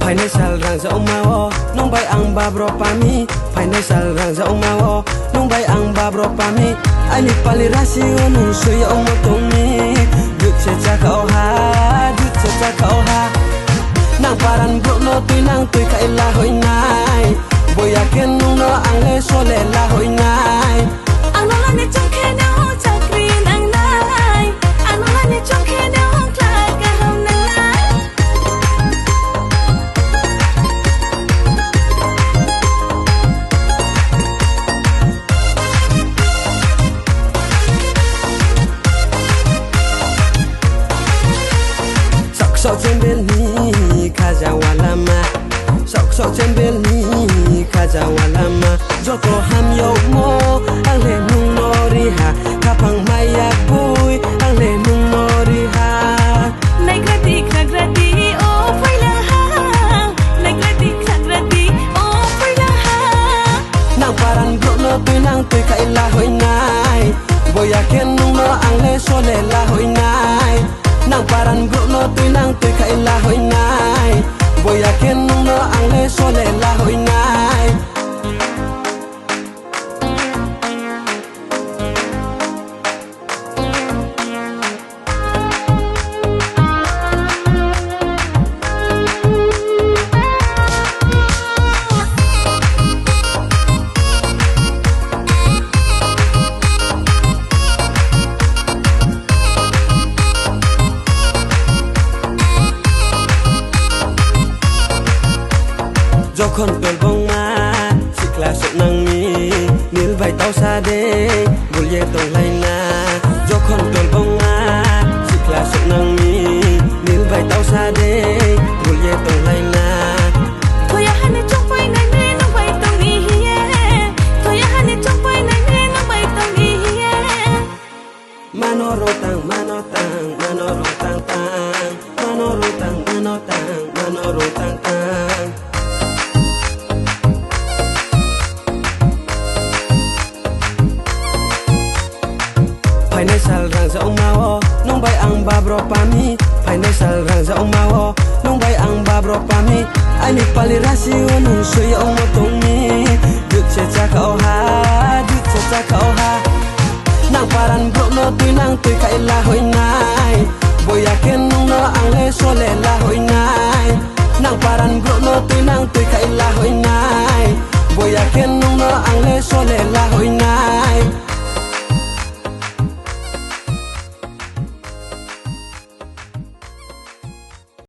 Financial rang za umawo nung bay ang babro pami. Financial rang za umawo nung bay ang babro pami. Ali palirasi nung suya umotong mi. Dut se cakau ha, dut se cakau ha. Nang paran bro no tuy nang tuy ka ilahoy nai. Boyakin nung no ang le sole lahoy nai. Ang lola ni chong kena ho chakrin ang nai. Ang lola ni chong kena ho klaka ham nang nai. Sok jembel ni kaja walama. Sok jembel ni kaja walama. Joto ham yo mo ang le nung nori ha. Kapang mayak boy ang le nung nori ha. Nai grati oh poi la ha. Nai grati oh poi la ha. Nang paran bro no tuy nang tuy ka ilahoy nai. Boyakin nung no ang le sole lahoy nai. Nang paran bro no tuy nang tuy ka ilahoy nai. Boyakin nung no ang le sole lahoy nai. Jokon tolbong ma sikla sok nang mi nil bai tau sa de bulye tong lai na. Jokon tolbong ma sikla sok nang mi nil bai tau sa de bulye tong lai na. Toya hane chong poi nai ne no bai tong ni hiye. Toya hane chong poi nai ne no bai tong ni hiye. Manorotang manotang manorotang tang manorotang manotang manorotang tang. Financial rang za umawo nung bay ang babro pami. Financial rang za umawo nung bay ang babro pami. Ali palirasi nung suya umotong mi. Dut se cakau ha, dut se cakau ha. Nang paran bro no tuy nang tuy ka ilahoy nai. Boyakin nung no ang le sole lahoy nai. Nang paran bro no tuy nang tuy ka ilahoy nai. Boyakin nung no ang le sole lahoy nai.